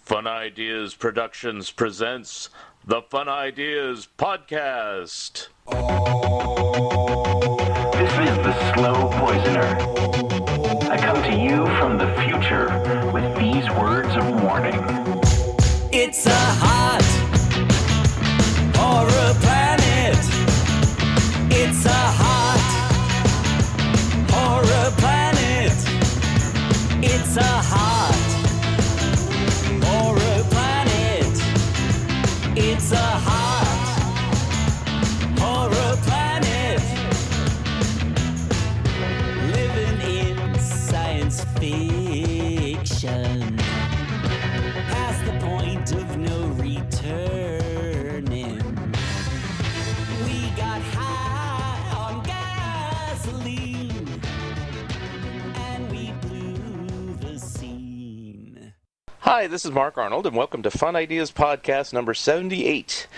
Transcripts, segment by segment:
Fun Ideas Productions presents the Fun Ideas Podcast. This is the Slow Poisoner. I come to you from the future with these words of warning. It's a hot horror planet. It's a hot horror planet. It's a hot horror planet. It's a hot horror planet. Living in science fiction. Past the point of no returning. We got high on gasoline. And we blew the scene. Hi, this is Mark Arnold, and welcome to Fun Ideas Podcast number 78.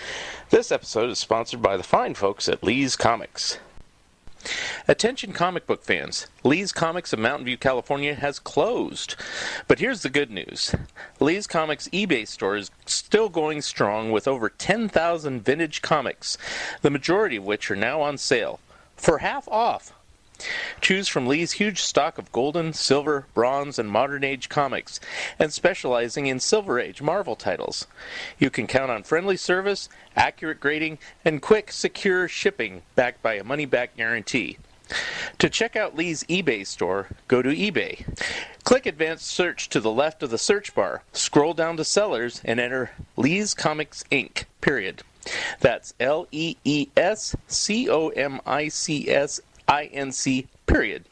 This episode is sponsored by the fine folks at Lee's Comics. Attention comic book fans, Lee's Comics of Mountain View, California has closed. But here's the good news. Lee's Comics eBay store is still going strong with over 10,000 vintage comics, the majority of which are now on sale, for half off. Choose from Lee's huge stock of golden, silver, bronze, and modern age comics, and specializing in Silver Age Marvel titles. You can count on friendly service, accurate grading, and quick, secure shipping backed by a money-back guarantee. To check out Lee's eBay store, go to eBay. Click Advanced Search to the left of the search bar, scroll down to Sellers, and enter Lee's Comics Inc., period. That's LEESCOMICS INC, period.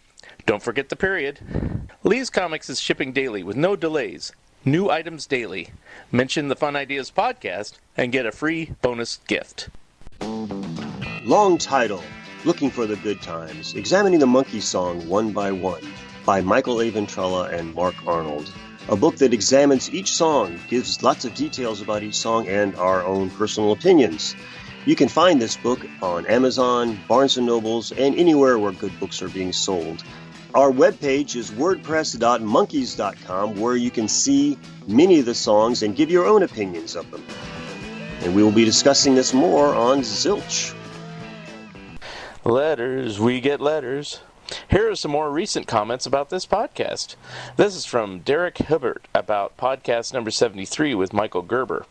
Don't forget the period. Lee's Comics is shipping daily with no delays. New items daily. Mention the Fun Ideas Podcast and get a free bonus gift. Long title, Looking for the Good Times, Examining the Monkey Song One by One, by Michael A. Ventrella and Mark Arnold. A book that examines each song, gives lots of details about each song and our own personal opinions. You can find this book on Amazon, Barnes & Nobles, and anywhere where good books are being sold. Our webpage is wordpress.monkeys.com, where you can see many of the songs and give your own opinions of them. And we will be discussing this more on Zilch. Letters, we get letters. Here are some more recent comments about this podcast. This is from Derek Hibbert about podcast number 73 with Michael Gerber.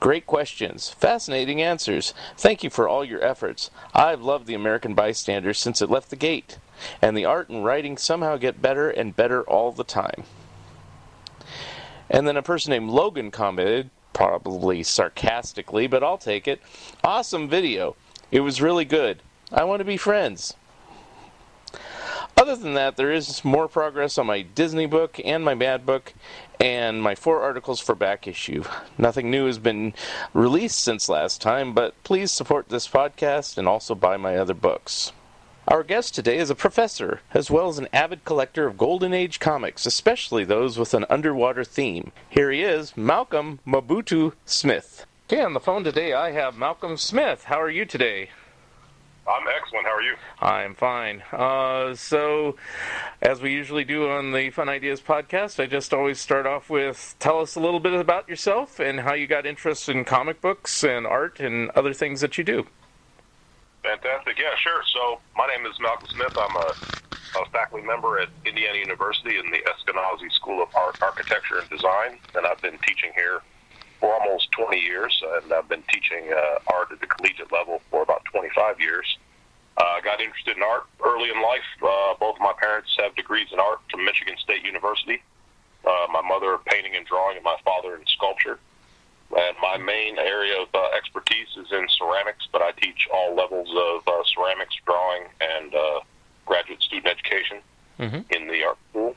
Great questions. Fascinating answers. Thank you for all your efforts. I've loved The American Bystander since it left the gate. And the art and writing somehow get better and better all the time. And then a person named Logan commented, probably sarcastically, but I'll take it. Awesome video. It was really good. I want to be friends. Other than that, there is more progress on my Disney book and my Mad book and my 4 articles for back issue. Nothing new has been released since last time, but please support this podcast and also buy my other books. Our guest today is a professor, as well as an avid collector of Golden Age comics, especially those with an underwater theme. Here he is, Malcolm Mobutu Smith. Okay, on the phone today I have Malcolm Smith. How are you today? I'm excellent. How are you? I'm fine. So, as we usually do on the Fun Ideas podcast, I just always start off with, tell us a little bit about yourself and how you got interested in comic books and art and other things that you do. Fantastic. Yeah, sure. So, my name is Malcolm Smith. I'm a faculty member at Indiana University in the Eskenazi School of Art, Architecture, and Design, and I've been teaching here for almost 20 years, and I've been teaching art at the collegiate level for about 25 years. I got interested in art early in life. Both of my parents have degrees in art from Michigan State University. My mother painting and drawing, and my father in sculpture. And my main area of expertise is in ceramics, but I teach all levels of ceramics, drawing, and graduate student education in the art school.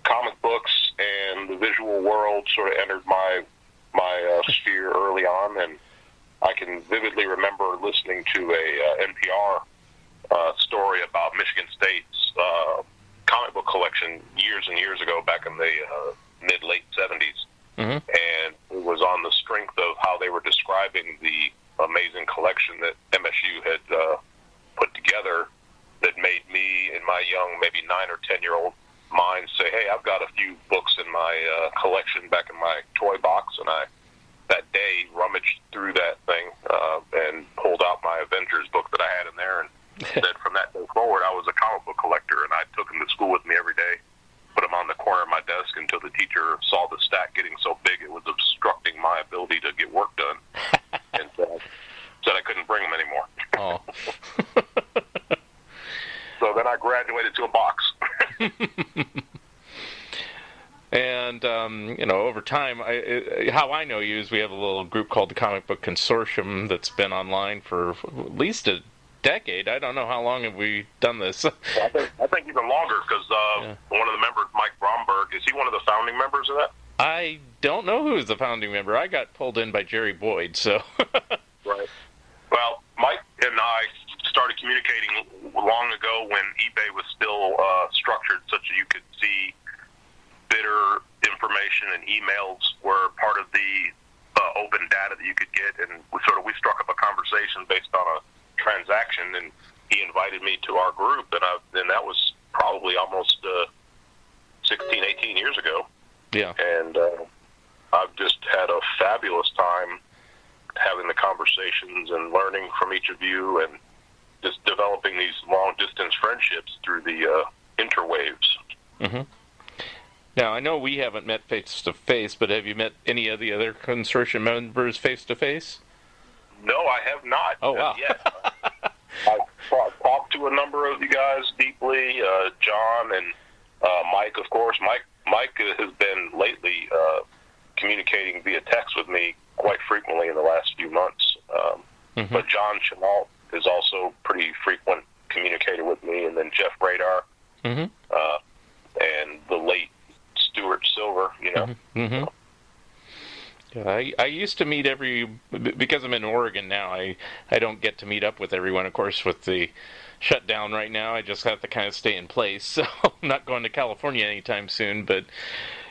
Comic books and the visual world sort of entered my sphere early on, and I can vividly remember listening to a NPR story about Michigan State's comic book collection years and years ago, back in the mid-late 70s. And it was on the strength of how they were describing the amazing collection that MSU had put together that made me, in my young, maybe 9 or 10-year-old mind, say, hey, I've got a few books in my collection back in my toy box, and I that day rummaged through that thing and pulled out my Avengers book that I had in there, and said from that day forward I was a comic book collector, and I took them to school with me every day, put them on the corner of my desk until the teacher saw the stack getting so big it was obstructing my ability to get work done, and said I couldn't bring them anymore. Oh. So then I graduated to a box. And, over time, how I know you is we have a little group called the Comic Book Consortium that's been online for at least a decade. I don't know how long have we done this. I think even longer, because one of the members, Mike Bromberg, is he one of the founding members of that? I don't know who's the founding member. I got pulled in by Jerry Boyd, so... Right. Well, Mike and I started communicating long ago when eBay was still structured such that you could see bidder information, and emails were part of the open data that you could get, and we struck up a conversation based on a transaction, and he invited me to our group, and that was probably almost 16, 18 years ago. Yeah. And I've just had a fabulous time having the conversations and learning from each of you, and just developing these long-distance friendships through the interwaves. Mm-hmm. Now, I know we haven't met face-to-face, but have you met any of the other consortium members face-to-face? No, I have not. Oh, wow. I've talked to a number of you guys deeply, John and Mike, of course. Mike has been lately communicating via text with me quite frequently in the last few months. But John Chenault is also pretty frequent communicator with me, and then Jeff Radar, and the late Stuart Silver, Yeah, I used to meet because I'm in Oregon now, I don't get to meet up with everyone, of course, with the shutdown right now. I just have to kind of stay in place, so I'm not going to California anytime soon, but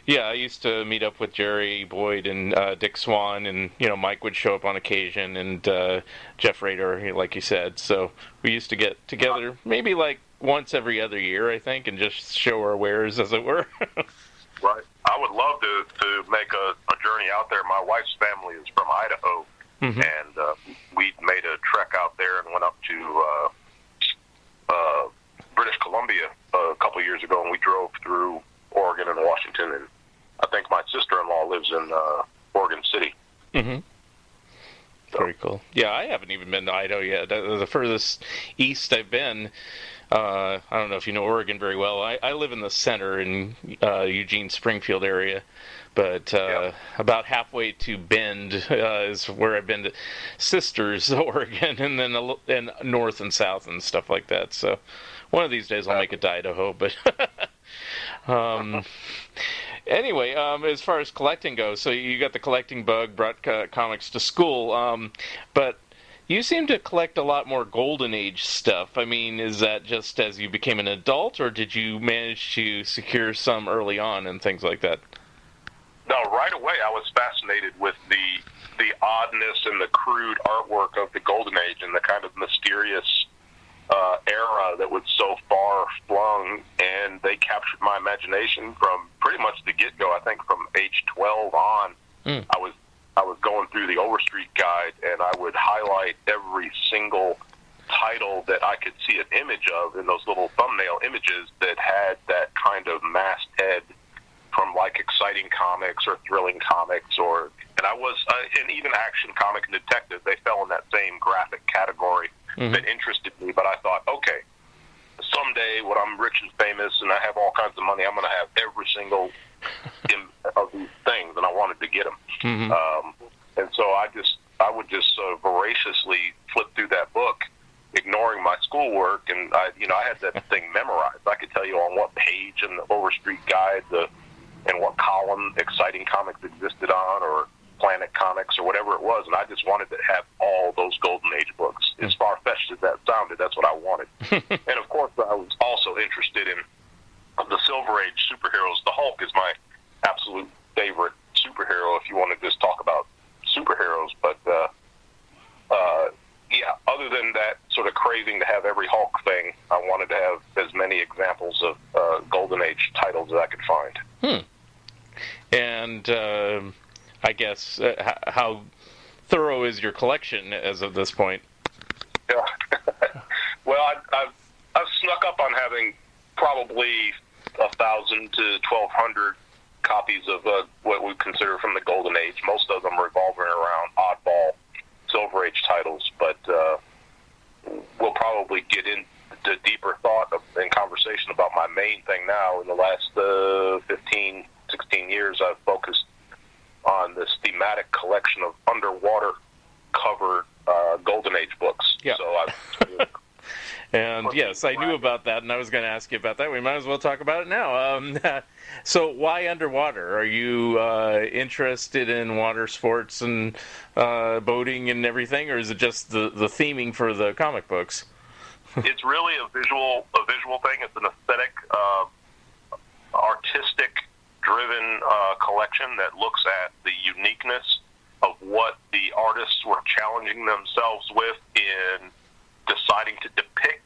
yeah, I used to meet up with Jerry Boyd and Dick Swan, and Mike would show up on occasion, and Jeff Rader, like you said. So we used to get together maybe like once every other year, I think, and just show our wares, as it were. Right. I would love to make a journey out there. My wife's family is from Idaho, and we made a trek out there and went up to British Columbia a couple of years ago, and we drove through Oregon and Washington, and I think my sister-in-law lives in Oregon City. Very cool. Yeah, I haven't even been to Idaho yet. The furthest east I've been, I don't know if you know Oregon very well. I live in the center in Eugene, Springfield area, but about halfway to Bend is where I've been to Sisters, Oregon, and then and north and south and stuff like that. So one of these days I'll make it to Idaho, but... Anyway, as far as collecting goes, so you got the collecting bug, brought comics to school, but you seem to collect a lot more Golden Age stuff. I mean, is that just as you became an adult, or did you manage to secure some early on and things like that? No, right away I was fascinated with the oddness and the crude artwork of the Golden Age and the kind of mysterious era that was so far flung, and they captured my imagination from pretty much the get-go. I think from age 12 on, I was going through the Overstreet Guide, and I would highlight every single title that I could see an image of in those little thumbnail images that had that kind of masthead from like Exciting Comics or Thrilling Comics, and even Action Comic and Detective. They fell in that same graphic category that interested me. But I thought, okay, someday when I'm rich and famous and I have all kinds of money, I'm going to have every single of these things, and I wanted to get them. And so I would just voraciously flip through that book, ignoring my schoolwork, and I had that thing memorized. I could tell you on what page in the Overstreet Guide and what column Exciting Comics existed on, or Planet Comics, or whatever it was, and I just wanted to have all those Golden Age books. As far-fetched as that sounded, that's what I wanted. And of course, I was also interested in the Silver Age superheroes. The Hulk is my absolute favorite superhero, if you want to just talk about superheroes. But yeah, other than that sort of craving to have every Hulk thing, I wanted to have as many examples of Golden Age titles as I could find. And I guess how thorough is your collection as of this point? Yeah. Well, I've snuck up on having probably 1,000 to 1,200 copies of what we consider from the Golden Age. Most of them revolving around oddball Silver Age titles, but we'll probably get into deeper thought and conversation about my main thing now. In the last 15, 16 years, I've focused on this thematic collection of underwater covered Golden Age books. Yeah. So I've And yes, I knew about that, and I was going to ask you about that. We might as well talk about it now. So why underwater? Are you interested in water sports and boating and everything, or is it just the theming for the comic books? It's really a visual thing. It's an aesthetic, artistic-driven collection that looks at the uniqueness of what the artists were challenging themselves with in deciding to depict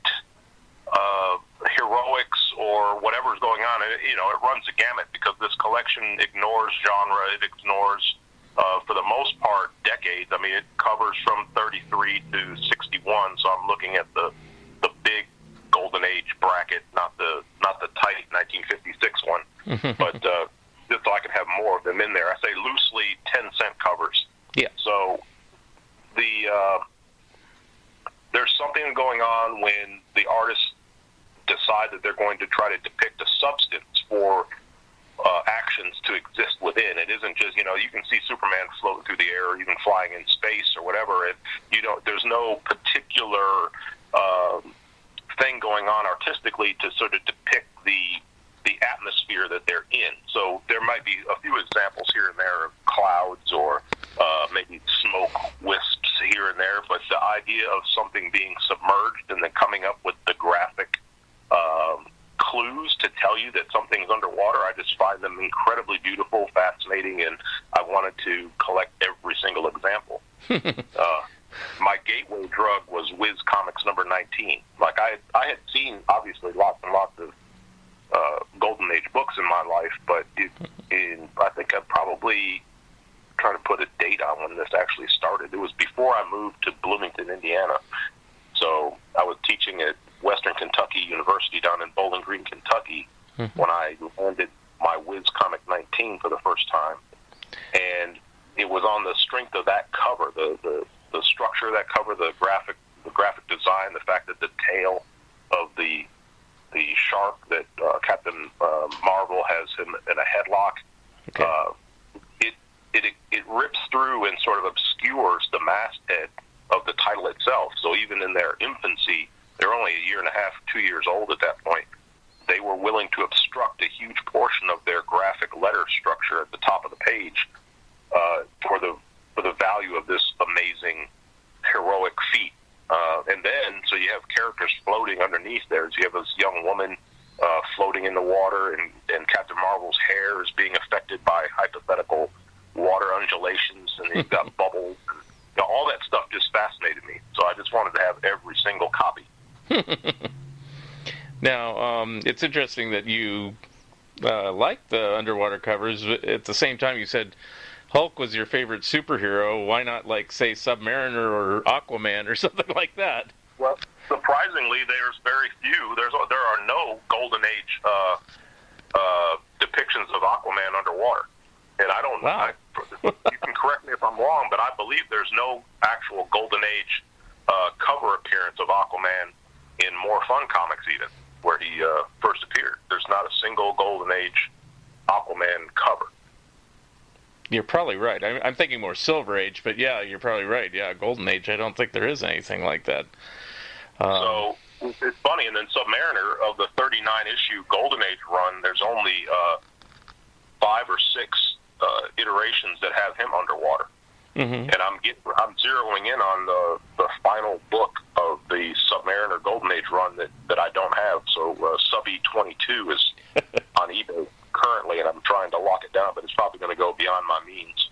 heroics or whatever's going on. And, it runs a gamut because this collection ignores genre. It ignores, for the most part, decades. I mean, it covers from 33 to 61, so I'm looking at the big Golden Age bracket, not the tight 1956 one. But just so I can have more of them in there. I say loosely 10-cent covers. Yeah. So there's something going on when the artists decide that they're going to try to depict a substance for actions to exist within. It isn't just, you can see Superman floating through the air or even flying in space or whatever. There's no particular thing going on artistically to sort of depict the atmosphere that they're in. So there might be a few examples here and there of clouds or maybe smoke wisps here and there, but the idea of something being submerged and then coming up with the graphic clues to tell you that something's underwater, I just find them incredibly beautiful, fascinating, and I wanted to collect every single example. My gateway drug was Whiz Comics number 19. Like I had seen obviously lots and lots of Golden Age books in my life, but I think I'm probably trying to put a date on when this actually started. It was before I moved to Bloomington, Indiana. So I was teaching at Western Kentucky University down in Bowling Green, Kentucky, when I landed my Whiz Comic 19 for the first time. And it was on the strength of that cover, the structure of that cover, the graphic design, the fact that the tail of the shark that Captain Marvel has him in a headlock. Okay. It rips through and sort of obscures the masthead of the title itself. So even in their infancy, they're only a year and a half, 2 years old at that point, they were willing to obstruct a huge portion of their graphic letter structure at the top of the page for the value of this amazing heroic feat. And then, so you have characters floating underneath there. So you have this young woman floating in the water, and Captain Marvel's hair is being affected by hypothetical water undulations, and you've got bubbles. And, all that stuff just fascinated me. So I just wanted to have every single copy. Now, it's interesting that you like the underwater covers. At the same time, you said Hulk was your favorite superhero. Why not, say, Submariner or Aquaman or something like that? Well, surprisingly, there's very few. There are no Golden Age depictions of Aquaman underwater. And I don't know. You can correct me if I'm wrong, but I believe there's no actual Golden Age cover appearance of Aquaman in More Fun Comics, even, where he first appeared. There's not a single Golden Age Aquaman cover. You're probably right. I'm thinking more Silver Age, but yeah, you're probably right. Yeah, Golden Age, I don't think there is anything like that. So it's funny, and then Submariner, of the 39-issue Golden Age run, there's only 5 or 6 iterations that have him underwater. Mm-hmm. And I'm zeroing in on the final book of the Submariner Golden Age run that I don't have. So Subby 22 is on eBay currently, and I'm trying to lock it down, but it's probably going to go beyond my means.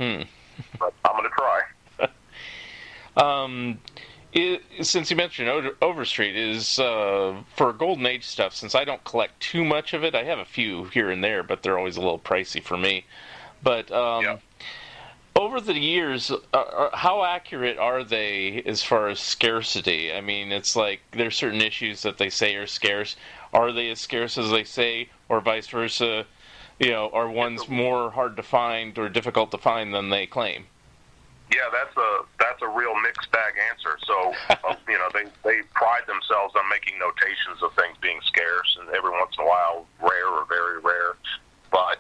But I'm going to try. Since you mentioned Overstreet, is for Golden Age stuff, since I don't collect too much of it, I have a few here and there, but they're always a little pricey for me. But Yeah. over the years, how accurate are they as far as scarcity? I mean, it's like there's certain issues that they say are scarce. Are they as scarce as they say, or vice versa? Are ones more hard to find or difficult to find than they claim? Yeah, that's a real mixed bag answer. So, they pride themselves on making notations of things being scarce, and every once in a while, rare or very rare. But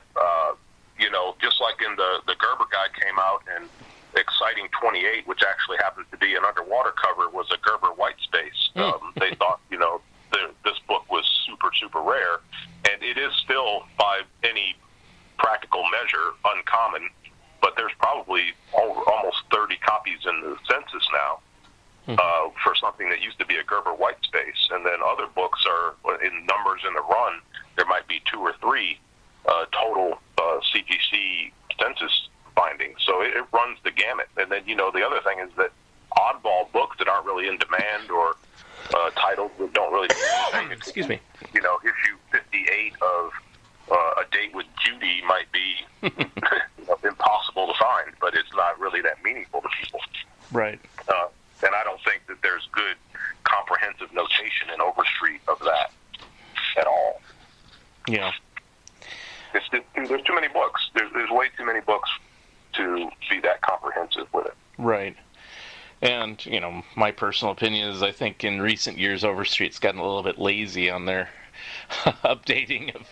just like in the Gerber guide came out, and Exciting 28, which actually happens to be an underwater cover, was a Gerber white space. They thought this book was super, super rare, and it is still, by any practical measure, uncommon. But there's probably almost 30 copies in the census now for something that used to be a Gerber white space. And then other books are, in numbers in the run, there might be 2 or 3 total CGC census findings. So it runs the gamut. And then, the other thing is that oddball books that aren't really in demand or titles that don't really do anything. Excuse me. Issue 58 of A Date with Judy might be impossible to find, but it's not really that meaningful to people. Right. And I don't think that there's good comprehensive notation in Overstreet of that at all. Yeah. There's too many books. There's way too many books to be that comprehensive with it. Right. And, my personal opinion is I think in recent years Overstreet's gotten a little bit lazy on their updating of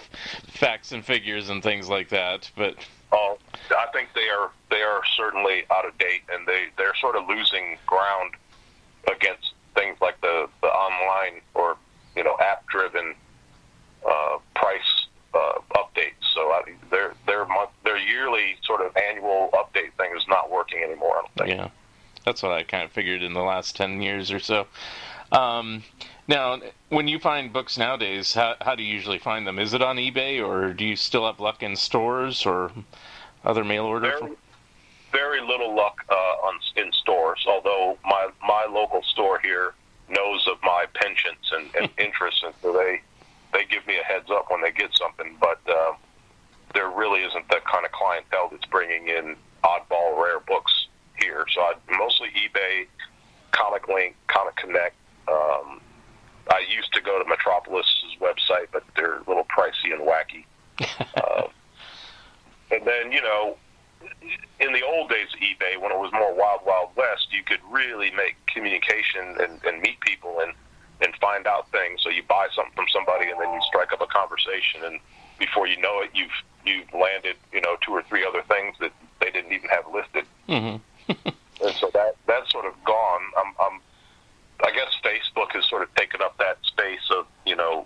facts and figures and things like that. But I think they are certainly out of date, and they're sort of losing ground against things like the online or app-driven price updates. So their yearly sort of annual update thing is not working anymore, I don't think. Yeah, that's what I kind of figured in the last 10 years or so. Now, when you find books nowadays, how do you usually find them? Is it on eBay, or do you still have luck in stores or other mail order? Very little luck in stores, although my local store here knows of my penchants and interests, and so they give me a heads up when they get something. But there really isn't that kind of clientele that's bringing in oddball rare books here. So mostly eBay, Comic Link, Comic Connect. I used to go to Metropolis's website, but they're a little pricey and wacky. And then, in the old days of eBay, when it was more Wild Wild West, you could really make communication and meet people and find out things. So you buy something from somebody, and then you strike up a conversation, and before you know it, you've landed 2 or 3 other things that they didn't even have listed. Mm-hmm. And so that's sort of gone. I guess Facebook has sort of taken up that space of the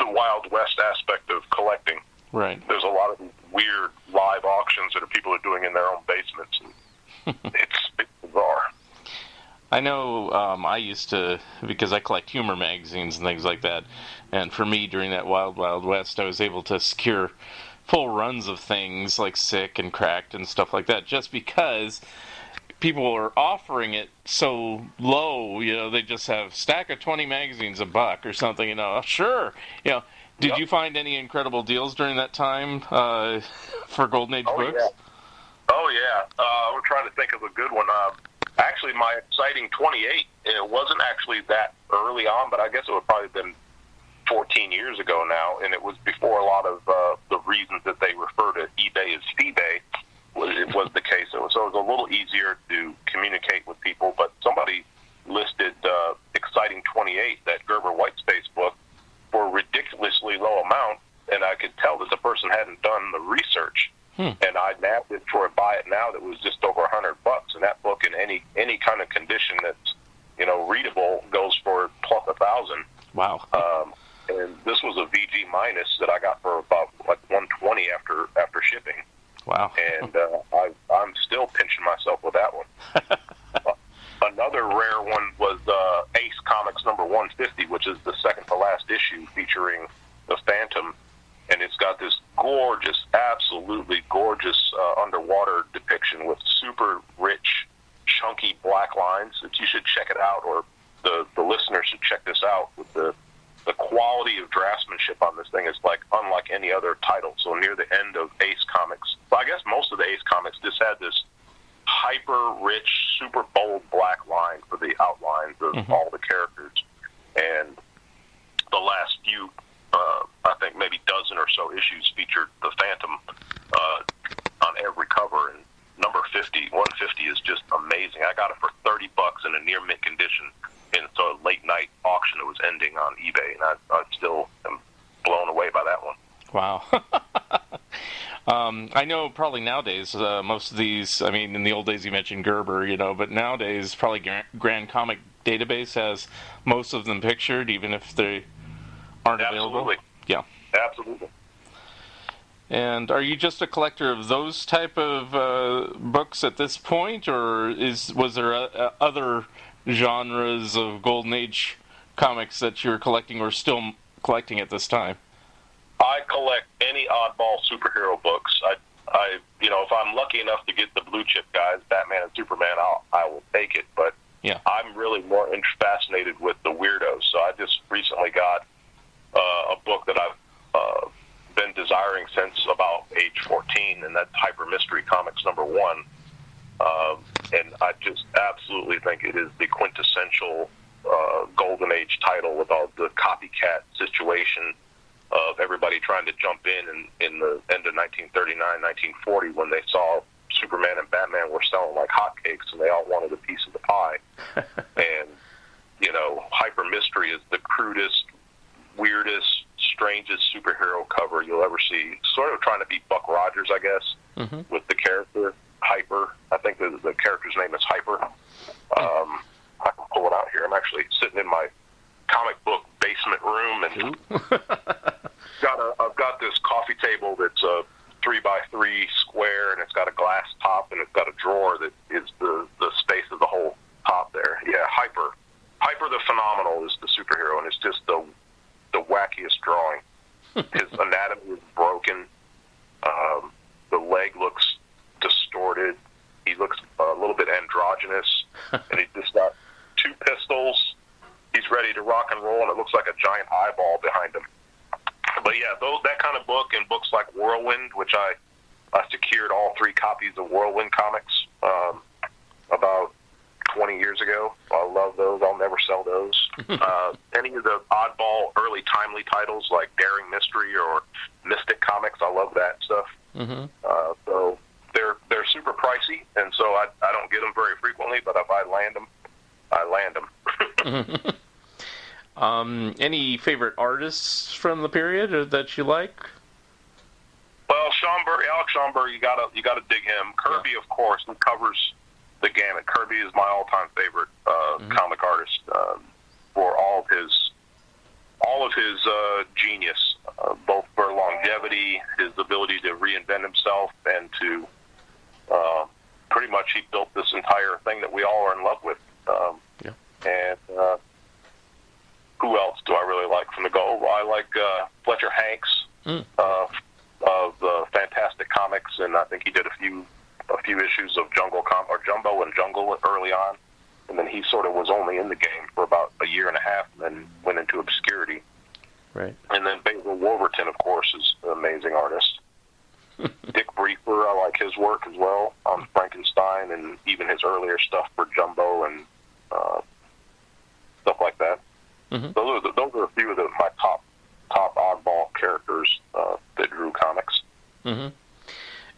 Wild West aspect of collecting. Right. There's a lot of weird live auctions that people are doing in their own basements, and it's bizarre. I know I used to, because I collect humor magazines and things like that, and for me during that Wild Wild West, I was able to secure full runs of things like Sick and Cracked and stuff like that, just because people were offering it so low. They just have stack of 20 magazines $1 or something. Sure. Did you find any incredible deals during that time for Golden Age books? Yeah. Oh, yeah. I'm trying to think of a good one. Actually, my Exciting 28, it wasn't actually that early on, but I guess it would probably have been 14 years ago now, and it was before a lot of the reasons that they refer to eBay as eBay was the case. So it was a little easier to communicate with people, but somebody listed Exciting 28, that Gerber Whitespace book, for a ridiculously low amount, and I could tell that the person hadn't done the research. And I nabbed it for a buy it now that was just over $100, and that book in any kind of condition that's readable goes for plus $1,000. Wow. And this was a VG minus that I got for about like $120 after shipping. Wow. And I'm still pinching myself with that one. Another rare one was Ace Comics number 150, which is the second to last issue featuring the Phantom. And it's got this gorgeous, absolutely gorgeous underwater depiction with super rich, chunky black lines that you should check it out, or the listeners should check this out with the the quality of draftsmanship on this thing is like unlike any other title. So near the end of Ace Comics, well, I guess most of the Ace Comics just had this hyper-rich, super bold black line for the outlines of all the characters. And the last few, I think maybe dozen or so issues featured the Phantom on every cover. And number 150 is just amazing. I got it for $30 in a near mint condition. And so a late night auction that was ending on eBay, and I still am blown away by that one. Wow. I know probably nowadays most of these, I mean, in the old days you mentioned Gerber, but nowadays probably Grand Comic Database has most of them pictured, even if they aren't available. Yeah. Absolutely. And are you just a collector of those type of books at this point, or was there other genres of Golden Age comics that you're collecting or still collecting at this time? I collect any oddball superhero books. I if I'm lucky enough to get the blue chip guys, Batman and Superman, I will take it. But yeah, I'm really more fascinated with the weirdos. So I just recently got a book that I've been desiring since about age 14, and that's Hyper Mystery Comics #1. And I just absolutely think it is the quintessential Golden Age title with all the copycat situation of everybody trying to jump in the end of 1939, 1940, when they saw Superman and Batman were selling like hotcakes and they all wanted a piece of the pie. And, Hyper Mystery is the crudest, weirdest, strangest superhero cover you'll ever see. Sort of trying to be Buck Rogers, I guess, with the character Hyper. I think the character's name is Hyper. I can pull it out here. I'm actually sitting in my comic book basement room, and I've got this coffee table that's a 3x3 square, and it's got a glass top, and it's got a drawer that is the space of the whole top there. Yeah, Hyper the Phenomenal is the superhero, and it's just the wackiest drawing. His anatomy is broken. The leg looks distorted. He looks a little bit androgynous, and he's just got two pistols. He's ready to rock and roll, and it looks like a giant eyeball behind him. But yeah, that kind of book, and books like Whirlwind, which I secured all 3 copies of Whirlwind comics about 20 years ago. I love those. I'll never sell those. Any of the oddball, early timely titles like Daring Mystery or Mystic Comics, I love that stuff. So they're super pricey, and so I don't get them very frequently, but if I land them, I land them. Any favorite artists from the period that you like? Well, Alex Schomburg, you gotta dig him. Kirby, of course, who covers the gamut. Kirby is my all-time favorite comic artist for all of his genius, both for longevity, his ability to reinvent himself, and to pretty much he built this entire thing that we all are in love with. And who else do I really like from the go? I like Fletcher Hanks of Fantastic Comics, and I think he did a few issues of Jumbo and Jungle early on, and then he sort of was only in the game for about a year and a half, and then went into obscurity. Right. And then Basil Wolverton, of course, is an amazing artist. Dick Briefer, I like his work as well on Frankenstein, and even his earlier stuff for Jumbo and stuff like that. Those are a few of my top oddball characters that drew comics.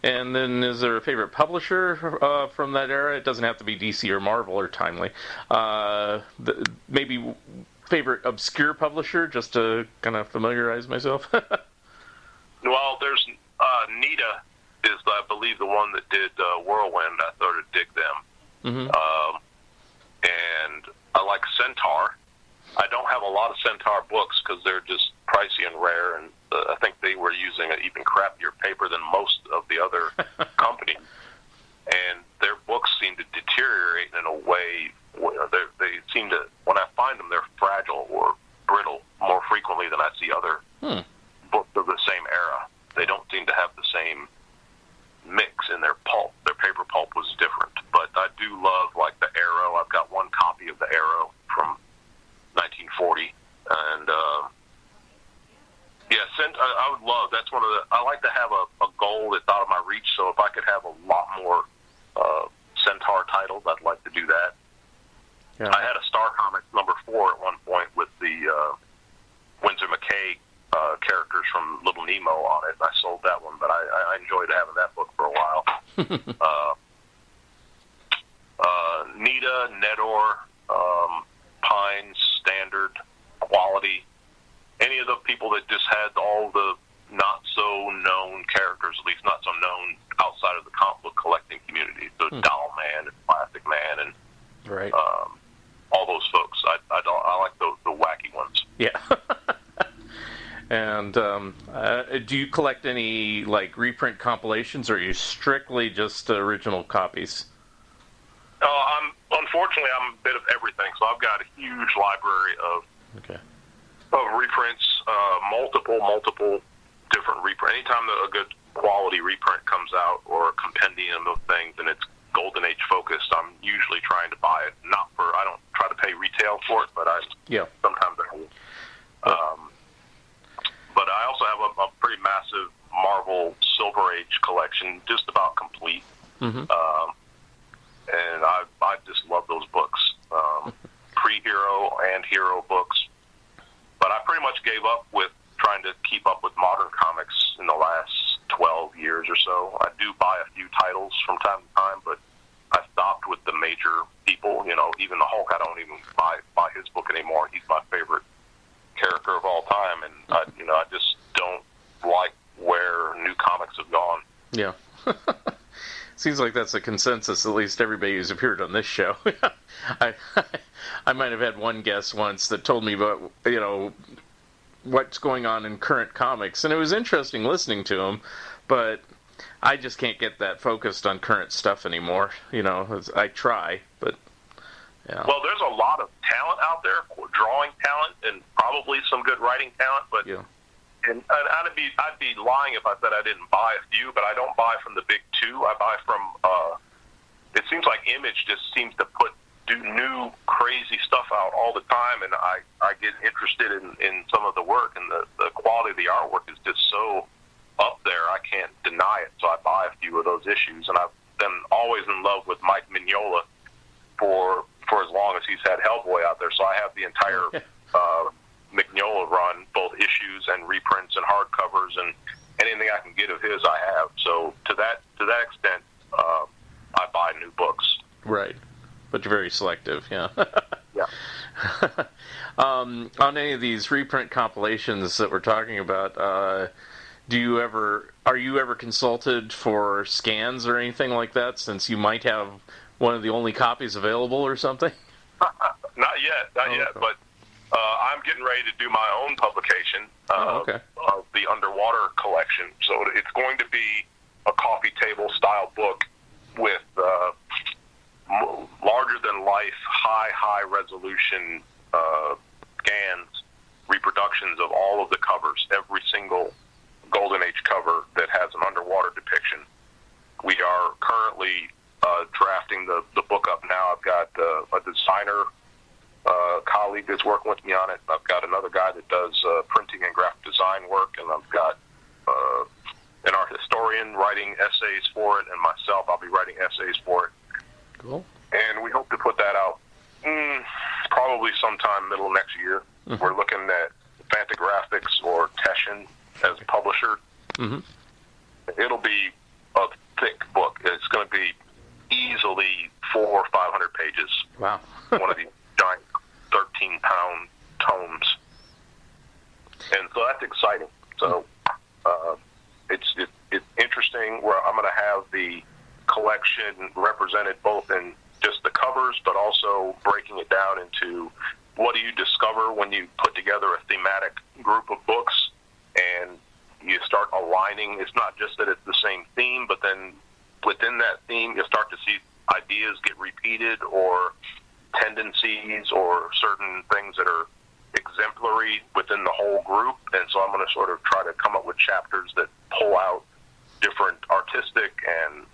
And then is there a favorite publisher from that era? It doesn't have to be DC or Marvel or Timely. Maybe favorite obscure publisher, just to kind of familiarize myself. Well, there's Nita is, I believe, the one that did Whirlwind. I sort of dig them. And I like Centaur. I don't have a lot of Centaur books because they're just pricey and rare, and I think they were using an even crappier paper than most of the other companies. And their books seem to deteriorate in a way where they seem to, when I find them, they're fragile or brittle more frequently than I see other books of the same era. They don't seem to have the same mix in their pulp. Their paper pulp was different. But I do love, like, the Arrow. I've got one copy of the Arrow from 1940, and have a lot more Centaur titles. I'd like to do that. Yeah. I had a Star Comics number 4 at one point with the Winsor McKay characters from Little Nemo on it. I sold that one, but I enjoyed having that book for a while. Nita, Nedor, Pines, Standard, Quality, any of the people that just had all the not-so-known characters, at least not so known outside of the comic book collecting community. So Doll Man and Plastic Man and Right. all those folks. I like the wacky ones. Yeah. And do you collect any like reprint compilations, or are you strictly just original copies? Unfortunately, I'm a bit of everything. So I've got a huge library of reprints, multiple different reprints. Anytime that a good quality reprint comes out or a compendium of things and it's Golden Age focused, I'm usually trying to buy it. I don't try to pay retail for it, but sometimes I will. But I also have a pretty massive Marvel Silver Age collection, just about complete. Mm-hmm. And I just love those books, pre-hero and hero books. But I pretty much gave up with trying to keep up with modern comics in the last 12 years or so. I do buy a few titles from time to time, but I stopped with the major people. Even the Hulk, I don't even buy his book anymore. He's my favorite character of all time, and I just don't like where new comics have gone. Yeah. Seems like that's a consensus, at least everybody who's appeared on this show. I might have had one guest once that told me about, what's going on in current comics, and it was interesting listening to him, but I just can't get that focused on current stuff anymore. I try, but yeah. Well, there's a lot of talent out there, drawing talent, and probably some good writing talent, but yeah. And I'd be lying if I said I didn't buy a few, but I don't buy from the big two. I buy from, it seems like Image just seems to do new crazy stuff out all the time, and I get interested in some of the work, and the quality of the artwork is just so up there, I can't deny it. So I buy a few of those issues, and I've been always in love with Mike Mignola for as long as he's had Hellboy out there. So I have the entire Mignola run, both issues and reprints and hardcovers, and anything I can get of his, I have. So to that extent, I buy new books. Right, but you're very selective, yeah. Yeah. On any of these reprint compilations that we're talking about, are you ever consulted for scans or anything like that, since you might have one of the only copies available or something? Not yet, but I'm getting ready to do my own publication of the Underwater collection. So it's going to be a coffee table style book with larger-than-life, high resolution scans, reproductions of all of the covers, every single Golden Age cover that has an underwater depiction. We are currently drafting the book up now. I've got a designer colleague that's working with me on it. I've got another guy that does printing and graphic design work, and I've got an art historian writing essays for it, and myself, I'll be writing essays for it. Cool. And we hope to put that out probably sometime middle of next year. Mm-hmm. We're looking at Fantagraphics or Teshin as publisher. Mm-hmm. It'll be a thick book. It's going to be easily 400 or 500 pages. Wow. One of these giant 13-pound tomes. And so that's exciting. So it's interesting where I'm going to have the collection represented both in just the covers, but also breaking it down into what do you discover when you put together a thematic group of books and you start aligning. It's not just that it's the same theme, but then within that theme, you start to see ideas get repeated or tendencies or certain things that are exemplary within the whole group. And so I'm going to sort of try to come up with chapters that pull out different artistic and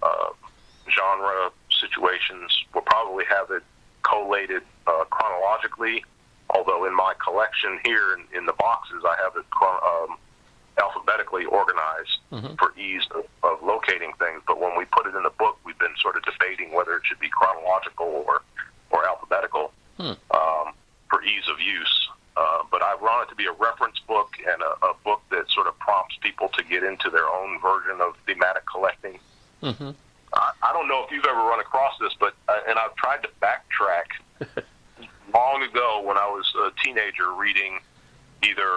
genre situations. We'll probably have it collated chronologically, although in my collection here in the boxes, I have it alphabetically organized for ease of locating things. But when we put it in collecting. Mm-hmm. I don't know if you've ever run across this, but and I've tried to backtrack long ago when I was a teenager reading either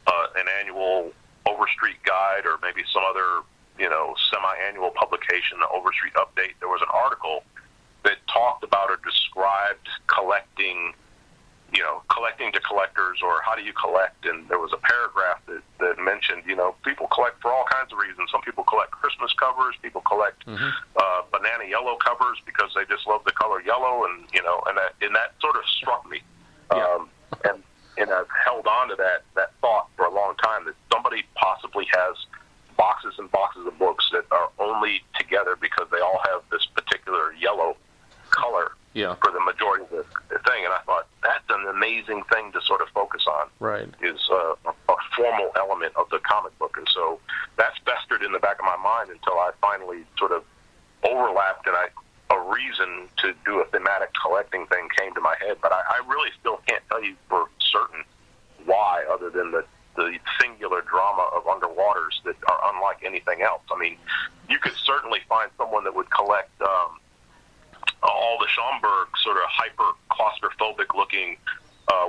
an annual Overstreet guide or maybe some other, semi-annual publication, the Overstreet Update. There was an article that talked about or described collecting to collectors, or how do you collect, and there was a paragraph that mentioned, people collect for all kinds of reasons. Some people collect Christmas covers, people collect banana yellow covers because they just love the color yellow, and that sort of struck me. Yeah. And I've held on to that thought for a long time, that somebody possibly has boxes and boxes of books that are only together because they all have this particular yellow color for the majority of the thing. And I thought, that's an amazing thing to sort of focus on. Right. Is a formal element of the comic book. And so that's festered in the back of my mind until I finally sort of overlapped, and a reason to do a thematic collecting thing came to my head. But I really still can't tell you for certain why, other than the singular drama of Underwaters that are unlike anything else. I mean, you could certainly find someone that would collect all the Schomburg sort of hyper claustrophobic looking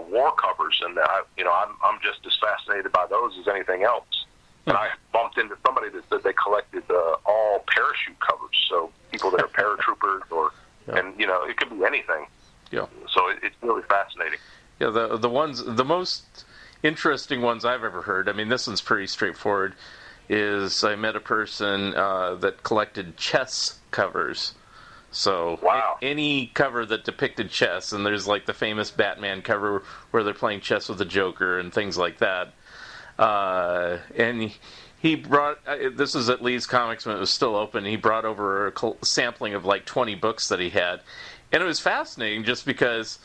war covers, and I'm just as fascinated by those as anything else. And I bumped into somebody that said they collected all parachute covers, so people that are paratroopers, and it could be anything. Yeah. So it's really fascinating. Yeah, the most interesting ones I've ever heard, I mean, this one's pretty straightforward, is I met a person that collected chess covers. So any cover that depicted chess, and there's like the famous Batman cover where they're playing chess with the Joker and things like that. And he brought, this was at Lee's Comics when it was still open, he brought over a sampling of like 20 books that he had. And it was fascinating just because,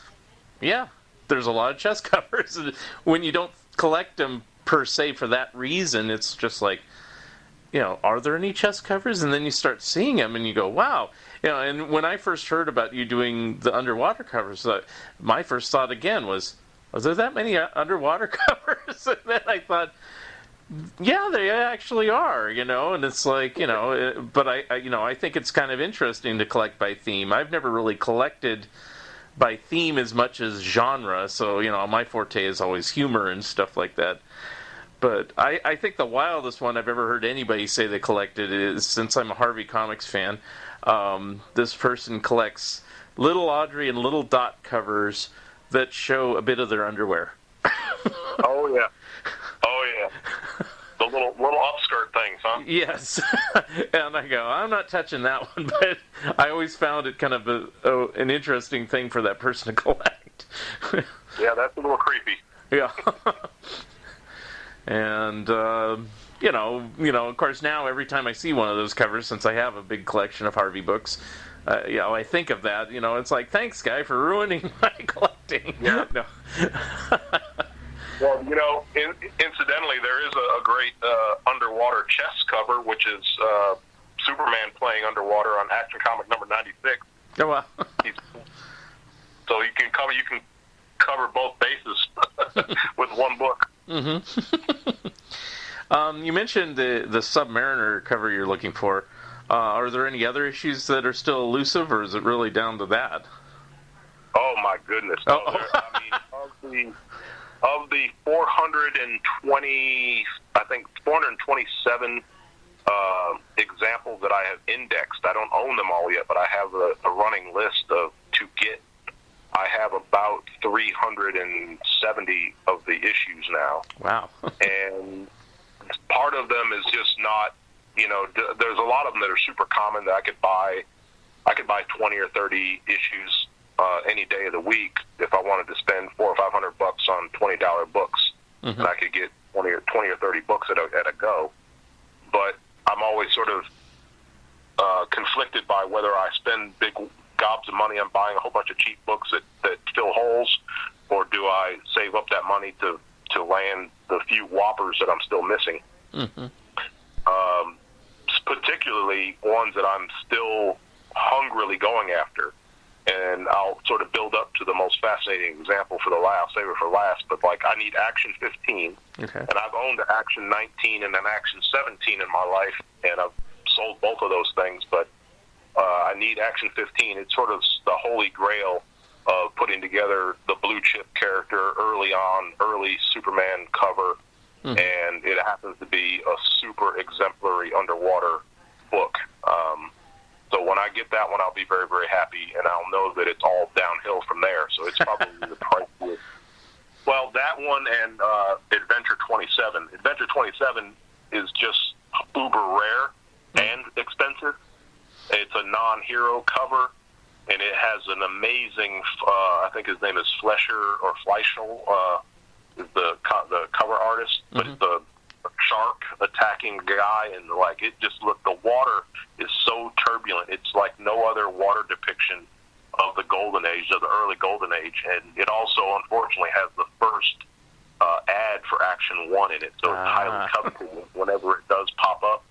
there's a lot of chess covers. And when you don't collect them per se for that reason, it's just like, are there any chess covers? And then you start seeing them and you go, wow. And when I first heard about you doing the underwater covers, my first thought again was there that many underwater covers? And then I thought, yeah, they actually are, and it's like, but I think it's kind of interesting to collect by theme. I've never really collected by theme as much as genre, so, my forte is always humor and stuff like that. But I think the wildest one I've ever heard anybody say they collected is, since I'm a Harvey Comics fan, this person collects Little Audrey and Little Dot covers that show a bit of their underwear. Oh yeah. The little upskirt things, huh? Yes. And I go, I'm not touching that one, but I always found it kind of an interesting thing for that person to collect. Yeah, that's a little creepy. Yeah. And, of course, now every time I see one of those covers, since I have a big collection of Harvey books, I think of that. It's like, thanks, guy, for ruining my collecting. Yeah. No. Well, incidentally, there is a great underwater chess cover, which is Superman playing underwater on Action Comic number 96. Oh, wow. So you can cover both bases with one book. Mm-hmm. You mentioned the Submariner cover you're looking for. Are there any other issues that are still elusive, or is it really down to that? Oh my goodness! No, of the 420, I think 427 examples that I have indexed, I don't own them all yet, but I have a running list to get. I have about 370 of the issues now. Wow. And part of them is just not, there's a lot of them that are super common that I could buy 20 or 30 issues any day of the week if I wanted to spend $400 or $500 on $20 books. Mm-hmm. And I could get 20 or 30 books at a go. But I'm always sort of conflicted by whether I spend big gobs of money on buying a whole bunch of cheap books that fill holes, or do I save up that money to land the few whoppers that I'm still missing. Mm-hmm. Particularly ones that I'm still hungrily going after and I'll sort of build up to the most fascinating example for the last. Save it for last. But like, I need Action 15, Okay. and I've owned Action 19 and an Action 17 in my life, and I've sold both of those things. But I need Action 15. It's sort of the holy grail of putting together the blue chip character early Superman cover, and it happens to be a super exemplary underwater book. So when I get that one, I'll be very, very happy, and I'll know that it's all downhill from there. So it's probably the price. Well, that one and Adventure 27. Adventure 27 is just uber rare and expensive. It's a non-hero cover, and it has an amazing, I think his name is Fleischl, is the cover artist, but it's the shark attacking guy, and like, it just look, the water is so turbulent. It's like no other water depiction of the golden age, of the early golden age, and it also unfortunately has the first ad for Action 1 in it, so it's highly coveted whenever it does pop up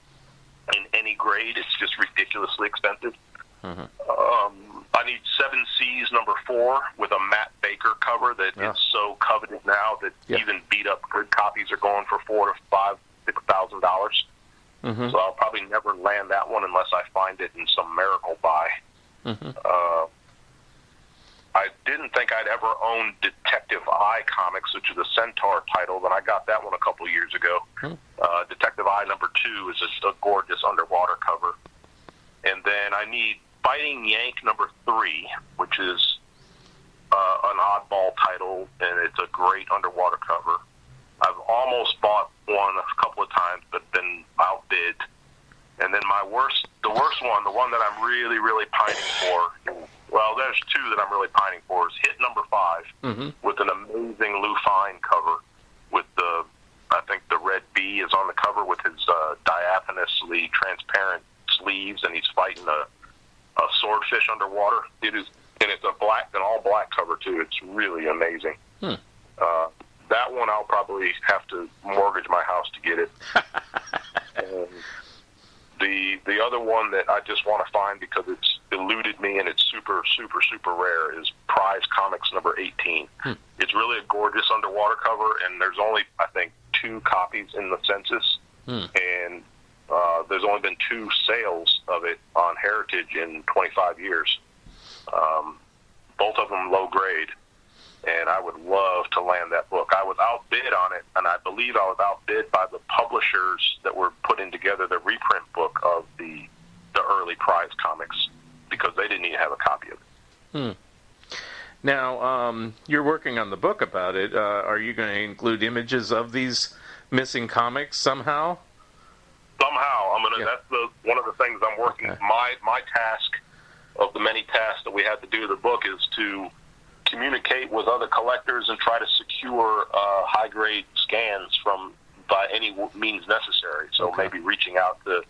in any grade. It's just ridiculously expensive. I need 7 Seas number 4 with a Matt Baker cover that is so coveted now that even beat up good copies are going for $4,000 to $5,000, $6,000. So I'll probably never land that one unless I find it in some miracle buy. I didn't think I'd ever own Detective Eye comics, which is the Centaur title, and I got that one a couple years ago. Detective Eye number 2 is just a gorgeous underwater cover. And then I need Fighting Yank number 3, which is an oddball title, and it's a great underwater cover. I've almost bought one a couple of times, but been outbid. And then the worst one, the one that I'm really, really pining for, well, there's 2 that I'm really pining for, is Hit number 5, with an amazing Lou Fine cover, with I think the red bee is on the cover with his diaphanously transparent sleeves, and he's fighting a swordfish underwater. It is, and it's an all black cover too. It's really amazing. That one I'll probably have to mortgage my house to get it. And the other one that I just want to find because it's eluded me and it's super, super, super rare is Prize Comics number 18. It's really a gorgeous underwater cover, and there's only, I think, 2 copies in the census, and there's only been 2 sales of it on Heritage in 25 years. Both of them low grade, and I would love to land that book. I was outbid on it, and I believe I was outbid by the publishers that were putting together the reprint book of the early Prize Comics, because they didn't even have a copy of it. Now, you're working on the book about it. Are you going to include images of these missing comics somehow? Somehow, I'm gonna. That's one of the things I'm working. My task of the many tasks that we have to do to the book is to communicate with other collectors and try to secure high grade scans by any means necessary. So maybe reaching out to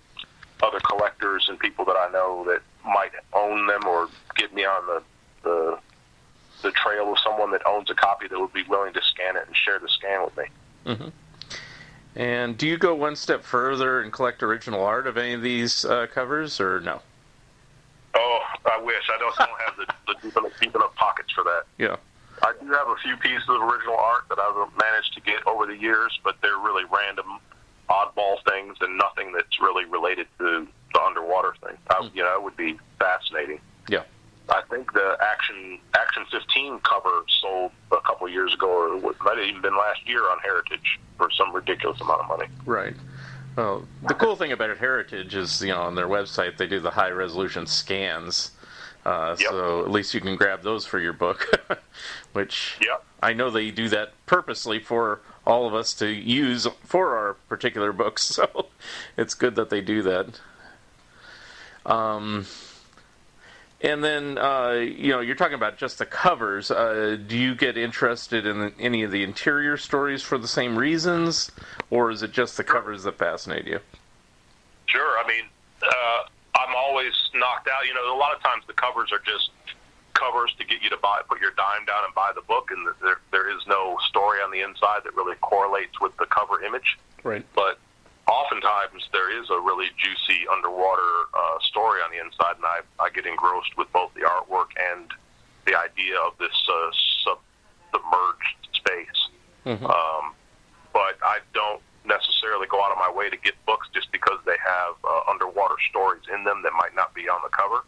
other collectors and people that I know that might own them, or get me on the trail of someone that owns a copy that would be willing to scan it and share the scan with me. And do you go one step further and collect original art of any of these covers, or no? Oh, I wish. I don't have the deep enough pockets for that. Yeah. I do have a few pieces of original art that I've managed to get over the years, but they're really random, oddball things and nothing that's really related to the underwater thing. It would be fascinating. Yeah. I think the Action 15 cover sold a couple years ago, or it might have even been last year on Heritage for some ridiculous amount of money. Right. Well, the cool thing about Heritage is, on their website they do the high-resolution scans, so at least you can grab those for your book, which I know they do that purposely for all of us to use for our particular books, so it's good that they do that. And then, you're talking about just the covers. Do you get interested in any of the interior stories for the same reasons, or is it just the covers that fascinate you? Sure. I mean, I'm always knocked out. A lot of times the covers are just covers to get you to put your dime down and buy the book, and there is no story on the inside that really correlates with the cover image. Right. But oftentimes there is a really juicy underwater story story on the inside, and I get engrossed with both the artwork and the idea of this submerged space. Mm-hmm. But I don't necessarily go out of my way to get books just because they have underwater stories in them that might not be on the cover.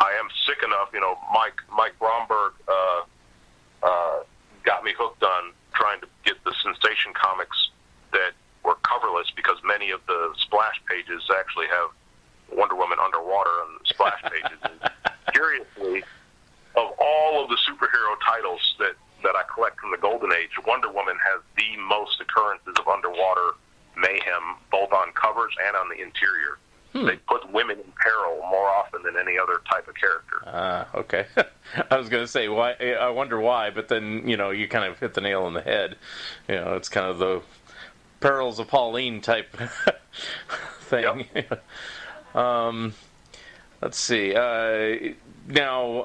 I am sick enough, Mike Bromberg got me hooked on trying to get the sensation comics that were coverless, because many of the splash pages actually have Wonder Woman underwater on the splash pages. And curiously, of all of the superhero titles that I collect from the Golden Age, Wonder Woman has the most occurrences of underwater mayhem, both on covers and on the interior. They put women in peril more often than any other type of character. Okay. I was going to say, why? I wonder why, but then, you kind of hit the nail on the head. It's kind of the Perils of Pauline type thing. Yep. Let's see. Now,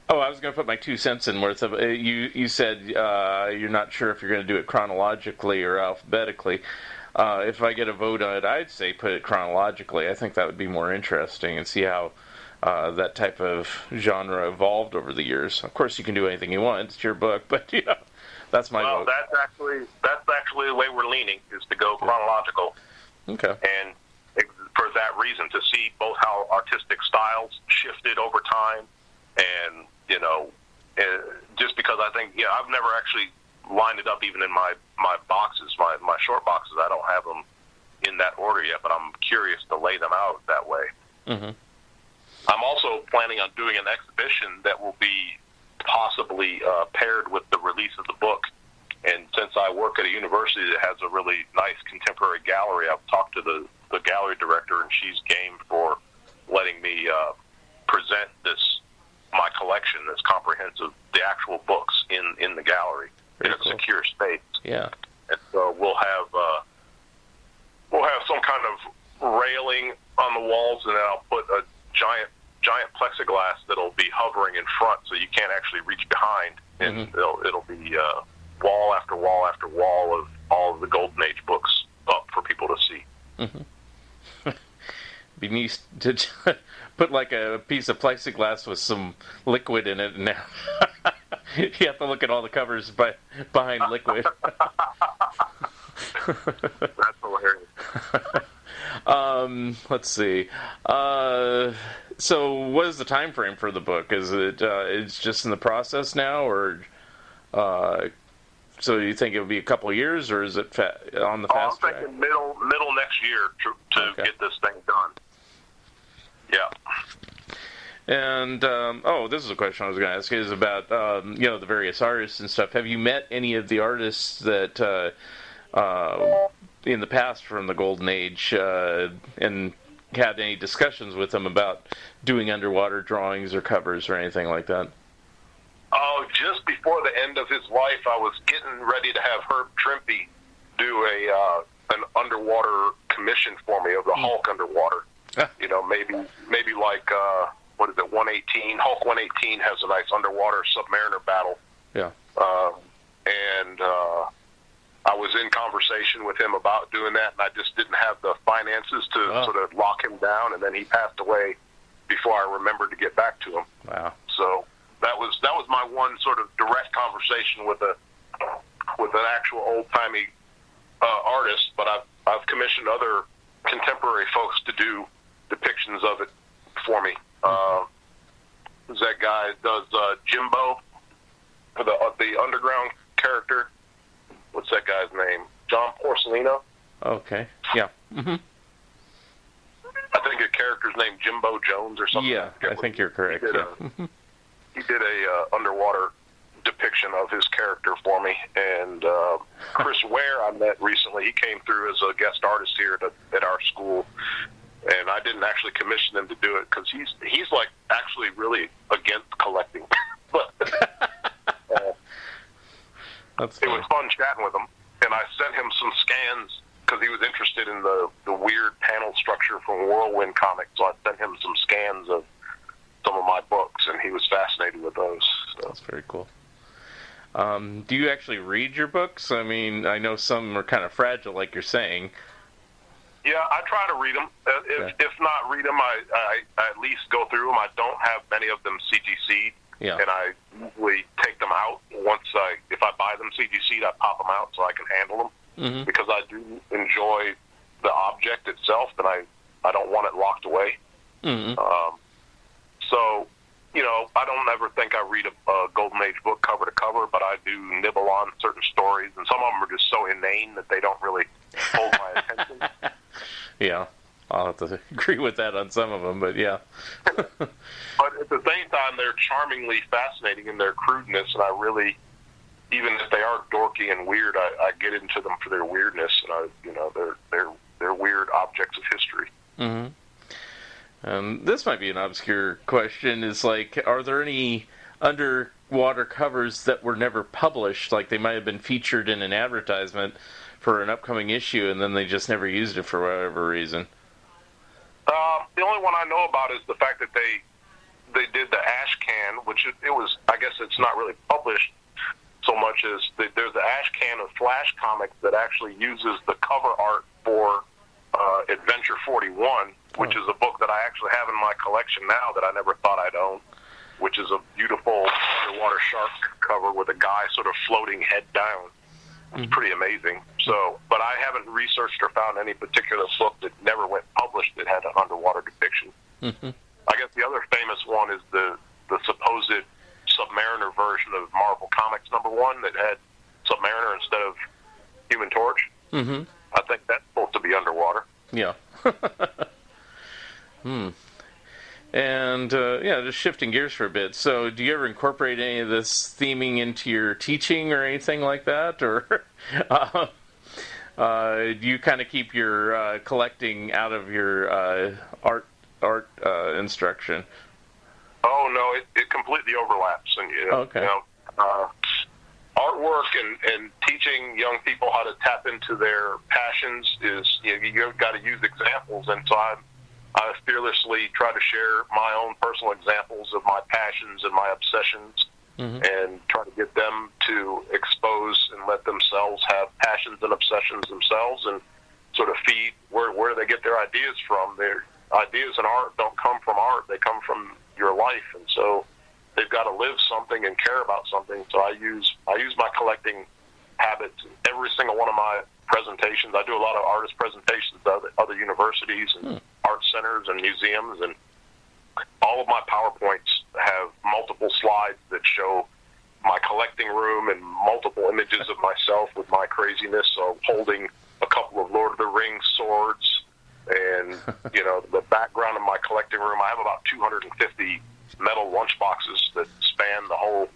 I was going to put my 2 cents in worth of it. You said you're not sure if you're going to do it chronologically or alphabetically. If I get a vote on it, I'd say put it chronologically. I think that would be more interesting, and see how that type of genre evolved over the years. Of course, you can do anything you want. It's your book, but that's my vote. That's actually the way we're leaning, is to go chronological. Okay. And for that reason, to see both how artistic styles shifted over time, and just because I think I've never actually lined it up even in my boxes, my short boxes. I don't have them in that order yet, but I'm curious to lay them out that way. Mm-hmm. I'm also planning on doing an exhibition that will be possibly paired with the release of the book. And since I work at a university that has a really nice contemporary gallery, I've talked to the gallery director, and she's game for letting me present my collection, this comprehensive, the actual books in the gallery in a secure space. Yeah. And so we'll have some kind of railing on the walls, and then I'll put a giant plexiglass that'll be hovering in front, so you can't actually reach behind, and it'll be wall after wall after wall of all of the Golden Age books up for people to see. Mm-hmm. Be nice to put like a piece of plexiglass with some liquid in it, and now you have to look at all the covers behind liquid. That's hilarious. Let's see. So, what is the time frame for the book? Is it it's just in the process now, or so you think it will be a couple of years, or is it on the fast track? I'm thinking middle next year to get this thing done. Yeah. And this is a question I was going to ask, is about the various artists and stuff. Have you met any of the artists that in the past from the Golden Age, and had any discussions with them about doing underwater drawings or covers or anything like that? Oh, just before the end of his life, I was getting ready to have Herb Trimpe do an underwater commission for me of the Hulk underwater. Maybe like what is it, 118? Hulk 118 has a nice underwater submariner battle. Yeah. And I was in conversation with him about doing that, and I just didn't have the finances to sort of lock him down, and then he passed away before I remembered to get back to him. Wow. So that was my one sort of direct conversation with an actual old-timey artist, but I've commissioned other contemporary folks to do depictions of it for me. That guy does Jimbo, the underground character. What's that guy's name? John Porcellino. Okay. Yeah. Mm-hmm. I think the character's named Jimbo Jones or something. Yeah, I think you're correct. He did a underwater depiction of his character for me, and Chris Ware I met recently. He came through as a guest artist here at our school, and I didn't actually commission him to do it because he's like actually really against collecting. But it was fun chatting with him, and I sent him some scans because he was interested in the weird panel structure from Whirlwind Comics. So I sent him some scans of some of my books, and he was fascinated with those. So. That's very cool. Do you actually read your books? I mean, I know some are kind of fragile, like you're saying. Yeah, I try to read them. If not read them, I at least go through them. I don't have many of them CGC'd, and I usually take them out if I buy them CGC'd, I pop them out so I can handle them, because I do enjoy the object itself, and I don't want it locked away. So, I don't ever think I read a Golden Age book cover to cover, but I do nibble on certain stories, and some of them are just so inane that they don't really hold my attention. Yeah, I'll have to agree with that on some of them, but yeah. But at the same time, they're charmingly fascinating in their crudeness, and I really, even if they are dorky and weird, I get into them for their weirdness, and they're weird objects of history. This might be an obscure question. Is like, are there any underwater covers that were never published? Like they might have been featured in an advertisement for an upcoming issue, and then they just never used it for whatever reason. The only one I know about is the fact that they did the ash can, which it was. I guess it's not really published so much as there's the ash can of Flash Comics that actually uses the cover art for Adventure 41, which is a book that I actually have in my collection now that I never thought I'd own, which is a beautiful underwater shark cover with a guy sort of floating head down. It's pretty amazing. So, but I haven't researched or found any particular book that never went published that had an underwater depiction. I guess the other famous one is the supposed Submariner version of Marvel Comics #1 that had Submariner instead of Human Torch. I think that's supposed to be underwater. Yeah. And, just shifting gears for a bit. So, do you ever incorporate any of this theming into your teaching or anything like that? Or do you kind of keep your collecting out of your art instruction? Oh, no, it completely overlaps. And, artwork and teaching young people how to tap into their passions is, you've got to use examples. And so I fearlessly try to share my own personal examples of my passions and my obsessions, and try to get them to expose and let themselves have passions and obsessions themselves, and sort of feed where they get their ideas from. Their ideas in art don't come from art; they come from your life, and so they've got to live something and care about something. So I use my collecting habits in every single one of my presentations. I do a lot of artist presentations at other universities and art centers and museums, and all of my PowerPoints have multiple slides that show my collecting room and multiple images of myself with my craziness. So holding a couple of Lord of the Rings swords, and the background of my collecting room. I have about 250 metal lunchboxes that span the whole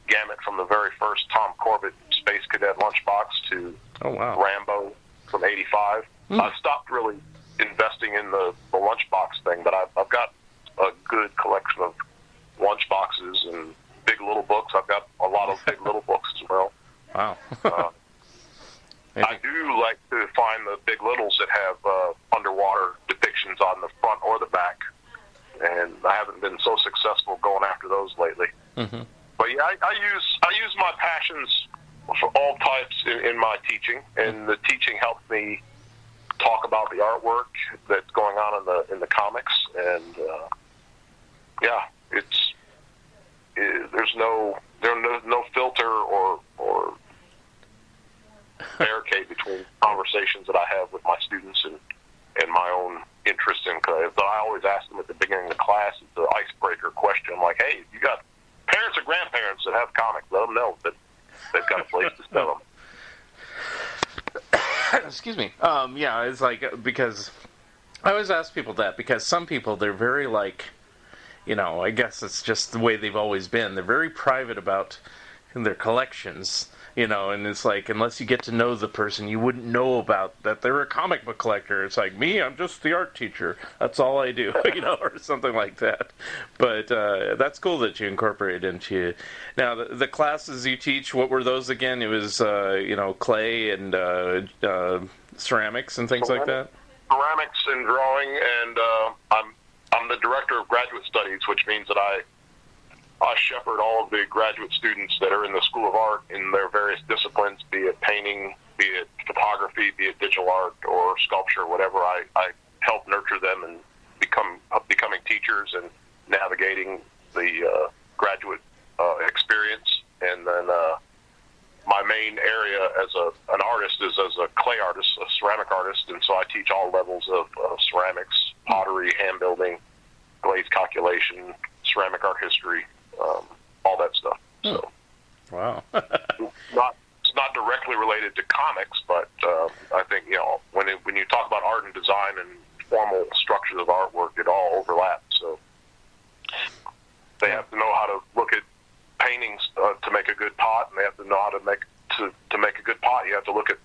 gamut from the very first Tom Corbett Space Cadet lunchbox to Rambo from '85. I've stopped really investing in the lunchbox thing, but I've got a good collection of lunchboxes and big little books. I've got a lot of big little books as well. Wow. I do like to find the big littles that have underwater depictions on the front or the back, and I haven't been so successful going after those lately. But yeah, I use my passions for all types in my teaching, and the teaching helps me talk about the artwork that's going on in the comics, and there's no filter or barricade between conversations that I have with my students and my own interest in. Cause I always ask them at the beginning of the class, it's an icebreaker question. I'm like, hey, if you got parents or grandparents that have comics, let them know that they've got a place to sell them. Excuse me. It's like, because I always ask people that, because some people, they're very I guess it's just the way they've always been. They're very private about their collections, and it's like, unless you get to know the person, you wouldn't know about that they're a comic book collector. It's like, me, I'm just the art teacher. That's all I do, or something like that. But that's cool that you incorporate into. Now, the classes you teach, what were those again? It was, clay and ceramics and things like that? Ceramics and drawing, and I'm the director of graduate studies, which means that I shepherd all of the graduate students that are in the School of Art in their various disciplines, be it painting, be it photography, be it digital art or sculpture, whatever. I help nurture them and becoming teachers and navigating the graduate experience. And then my main area as an artist is as a clay artist, a ceramic artist, and so I teach all levels of ceramics, pottery, hand building, glaze calculation, ceramic art history, all that stuff. So, wow. It's not directly related to comics, but I think when you talk about art and design and formal structures of artwork, it all overlaps. So they have to know how to look at paintings to make a good pot, and they have to know how to make a good pot. You have to look at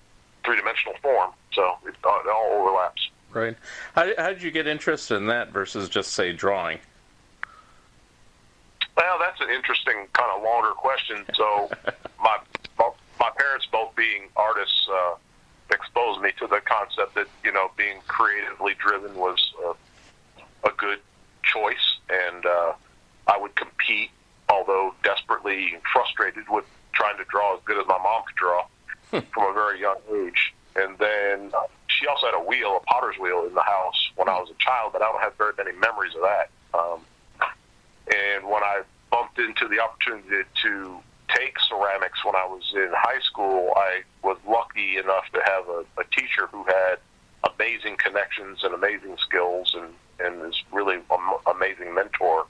three-dimensional form. So it all overlaps. Right. How did you get interested in that versus just, say, drawing? Well, that's an interesting kind of longer question. So my parents both being artists exposed me to the concept that, being creatively driven was a good choice. And I would compete, although desperately frustrated with trying to draw as good as my mom could draw from a very young age. And then she also had a potter's wheel in the house when I was a child, but I don't have very many memories of that. And when I bumped into the opportunity to take ceramics when I was in high school, I was lucky enough to have a teacher who had amazing connections and amazing skills and is really an amazing mentor.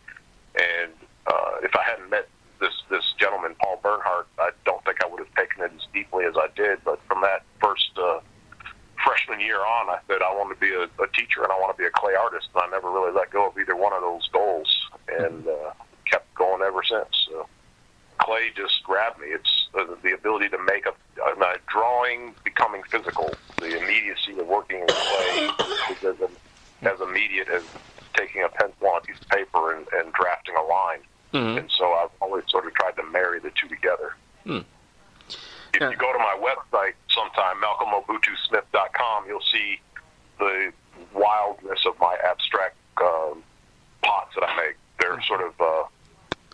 And if I hadn't met this gentleman, Paul Bernhardt, I don't think I would have taken it as deeply as I did. But from that first freshman year on, I said I want to be a teacher and I want to be a clay artist, and I never really let go of either one of those goals, and kept going ever since. So clay just grabbed me. It's the ability to make a drawing becoming physical. The immediacy of working in clay is as immediate as taking a pencil on a piece of paper and drafting a line. Mm-hmm. And so I've always sort of tried to marry the two together. Mm. If you go to my website sometime, MalcolmMobutuSmith.com, you'll see the wildness of my abstract pots that I make. They're sort of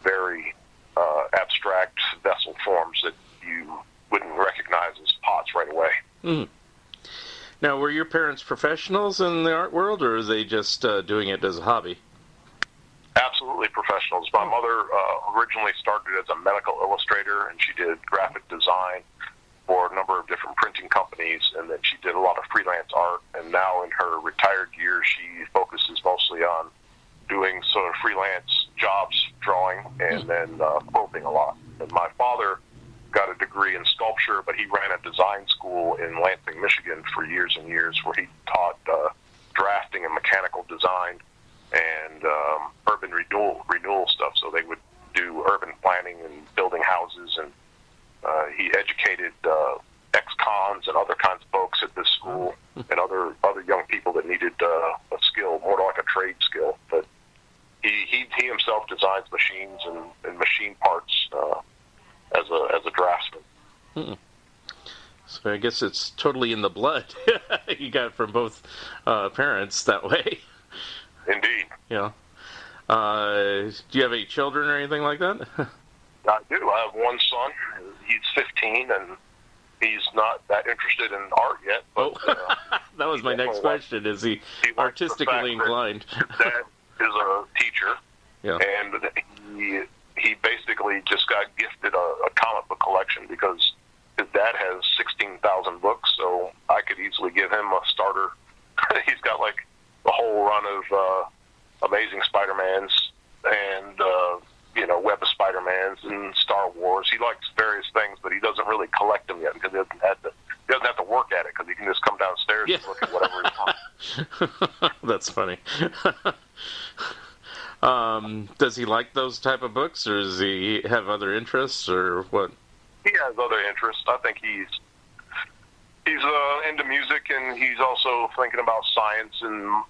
very abstract vessel forms that you wouldn't recognize as pots right away. Mm. Now, were your parents professionals in the art world, or are they just doing it as a hobby? Absolutely professionals. My mother originally started as a medical illustrator, and she did graphic design for a number of different printing companies, and then she did a lot of freelance art. And now in her retired years, she focuses mostly on doing sort of freelance jobs, drawing, and then quilting a lot. And my father got a degree in sculpture, but he ran a design school in Lansing, Michigan for years and years, where he taught drafting and mechanical design and urban renewal stuff. So they would do urban planning and building houses, and he educated ex-cons and other kinds of folks at this school, and other young people that needed a skill, more like a trade skill. But he himself designs machines and machine parts as a draftsman. Hmm. So I guess it's totally in the blood. You got it from both parents that way. Indeed. Yeah. Do you have any children or anything like that? I do. I have one son. He's 15, and he's not that interested in art yet. But, that was my next question. Is he artistically inclined? His dad is a teacher, yeah. And he basically just got gifted a comic book collection because his dad has 16,000 books, so I could easily give him a starter. He's got like the whole run of Amazing Spider-Mans and Web of Spider-Mans and Star Wars. He likes various things, but he doesn't really collect them yet because he doesn't have to work at it, because he can just come downstairs and look at whatever he wants. That's funny. Does he like those type of books, or does he have other interests, or what? He has other interests. I think he's into music, and he's also thinking about science and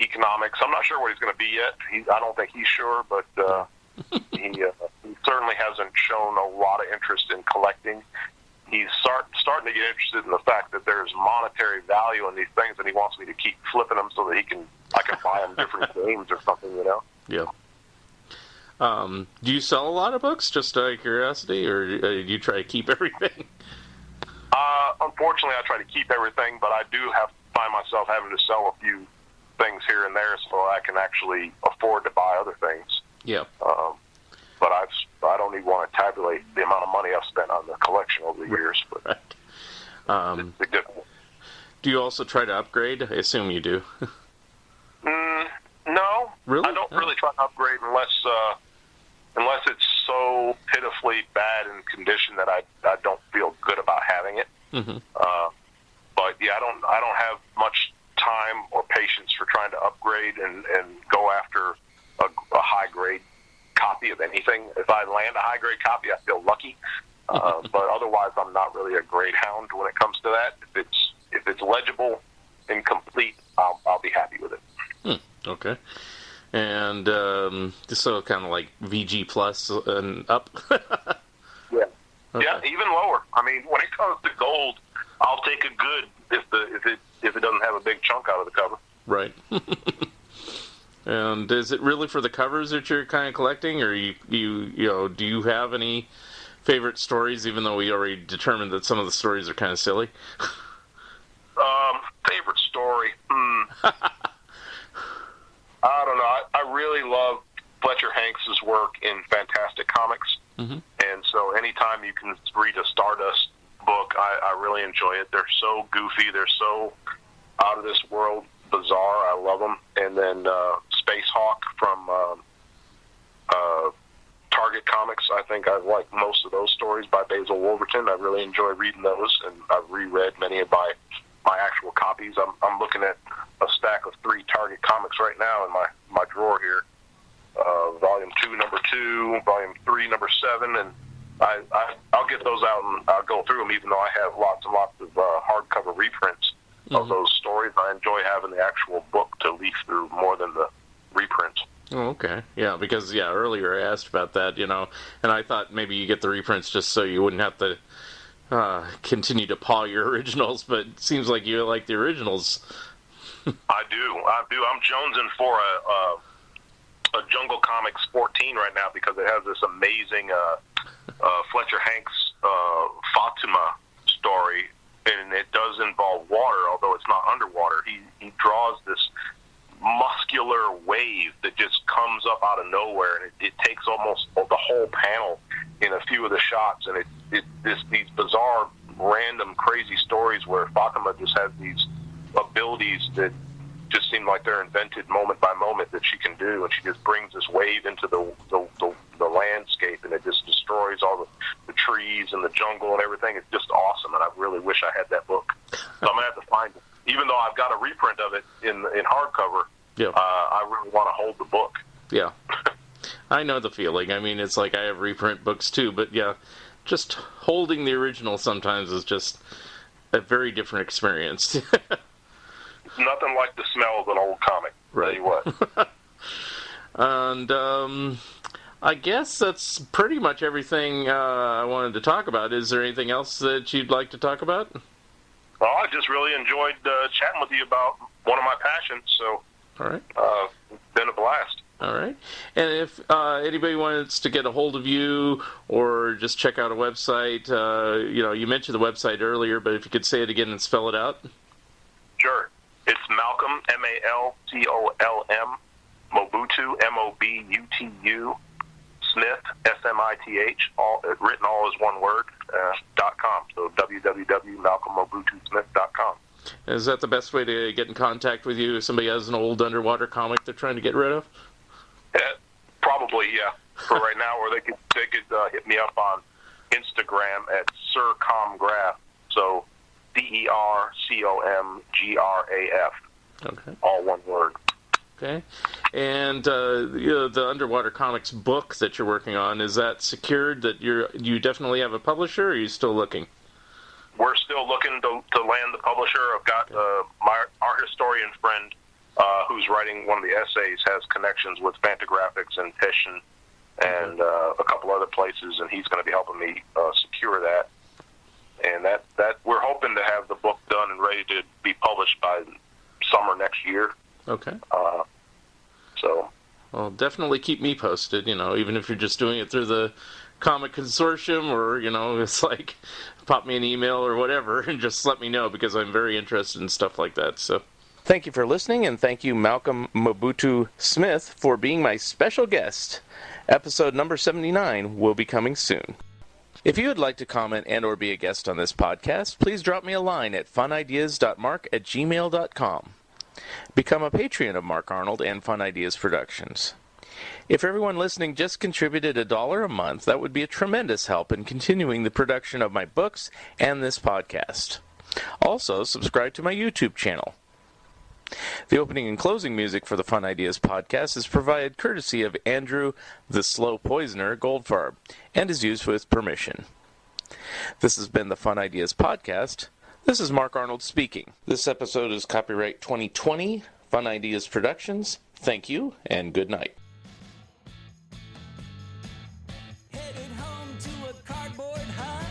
economics. I'm not sure what he's going to be yet. I don't think he's sure, but he certainly hasn't shown a lot of interest in collecting. He's starting to get interested in the fact that there's monetary value in these things, and he wants me to keep flipping them so that I can buy him different games or something, Yeah. Do you sell a lot of books, just out of curiosity, or do you try to keep everything? unfortunately, I try to keep everything, but I do find myself having to sell a few things here and there so I can actually afford to buy other things. Yeah. But I don't even want to tabulate the amount of money I've spent on the collection over the years. But Right. it's difficult. Do you also try to upgrade? I assume you do. No, Really? I don't really try to upgrade unless it's so pitifully bad in condition that I don't feel good about having it. Mm-hmm. But yeah, I don't have much time or patience for trying to upgrade and go after a high grade copy of anything. If I land a high grade copy, I feel lucky. But otherwise, I'm not really a grade hound when it comes to that. If it's legible and complete, I'll be happy with it. Okay. And so kind of like VG plus and up. Yeah. Okay. Yeah, even lower. I mean, when it comes to gold, I'll take a good if it doesn't have a big chunk out of the cover. Right. And is it really for the covers that you're kind of collecting, or you know, do you have any favorite stories? Even though we already determined that some of the stories are kind of silly. Favorite story. I don't know. I really love Fletcher Hanks' work in Fantastic Comics. Mm-hmm. And so anytime you can read a Stardust book, I really enjoy it. They're so goofy. They're so out of this world bizarre. I love them. And then Space Hawk from Target Comics. I think I've liked most of those stories by Basil Wolverton. I really enjoy reading those, and I've reread many of my actual copies. I'm looking at a stack of 3 Target Comics right now in my drawer here. Volume 2, number 2, Volume 3, number 7, and I'll get those out and I'll go through them, even though I have lots and lots of hardcover reprints of those stories. I enjoy having the actual book to leaf through more than the reprints. Oh, okay. Yeah, because earlier I asked about that, and I thought maybe you get the reprints just so you wouldn't have to continue to paw your originals, but it seems like you like the originals. I do. I'm jonesing for a Jungle Comics 14 right now because it has this amazing Fletcher Hanks Fatima story, and it does involve water, although it's not underwater. He draws this muscular wave that just comes up out of nowhere, and it takes almost the whole panel in a few of the shots, and these bizarre, random, crazy stories where Fatima just has these abilities that just seem like they're invented moment by moment that she can do, and she just brings this wave into the landscape, and it just destroys all the trees and the jungle and everything. It's just awesome, and I really wish I had that book. So I'm gonna have to find it. Even though I've got a reprint of it in hardcover, I really want to hold the book. Yeah. I know the feeling. I mean, it's like I have reprint books too, but yeah, just holding the original sometimes is just a very different experience. Nothing like the smell of an old comic. Right. Tell you what. And I guess that's pretty much everything I wanted to talk about. Is there anything else that you'd like to talk about? Well, I just really enjoyed chatting with you about one of my passions, so all right. It's been a blast. All right. And if anybody wants to get a hold of you or just check out a website, you mentioned the website earlier, but if you could say it again and spell it out. Sure. It's Malcolm, Malcolm, Mobutu, Mobutu, Smith, Smith, written all as one word, .com. So www.malcolmmobutusmith.com. Is that the best way to get in contact with you if somebody has an old underwater comic they're trying to get rid of? Probably, yeah. For right now, or they could hit me up on Instagram at SirComGraph. So DerComgraf. Okay. All one word. Okay. And the underwater comics book that you're working on, is that secured? That you definitely have a publisher, or are you still looking? We're still looking to land the publisher. I've got our historian friend who's writing one of the essays has connections with Fantagraphics and Titian and a couple other places, and he's going to be helping me secure that. And that we're hoping to have the book done and ready to be published by summer next year. Okay. Well, definitely keep me posted, even if you're just doing it through the Comic Consortium, or, it's like pop me an email or whatever and just let me know, because I'm very interested in stuff like that. So thank you for listening, and thank you, Malcolm Mobutu Smith, for being my special guest. Episode number 79 will be coming soon. If you would like to comment and or be a guest on this podcast, please drop me a line at funideas.mark@gmail.com. Become a patron of Mark Arnold and Fun Ideas Productions. If everyone listening just contributed $1 a month, that would be a tremendous help in continuing the production of my books and this podcast. Also, subscribe to my YouTube channel. The opening and closing music for the Fun Ideas podcast is provided courtesy of Andrew the Slow Poisoner Goldfarb and is used with permission. This has been the Fun Ideas podcast. This is Mark Arnold speaking. This episode is copyright 2020, Fun Ideas Productions. Thank you, and good night. Headed home to a cardboard hut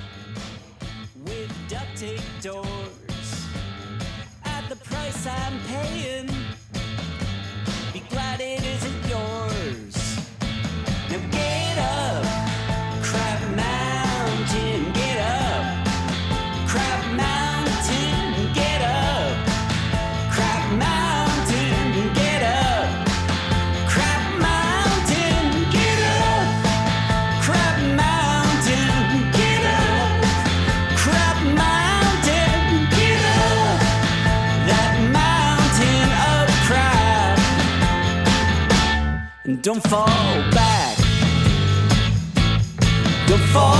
with duct tape doors. At the price I'm paying, be glad it isn't yours. Now get up, Crab Mountain, get up. Crab Mountain, get up. Crab Mountain, get up. Crab Mountain, get up. Crab Mountain, get up. Crab Mountain, get up. That mountain of crab. And don't fall back. Don't fall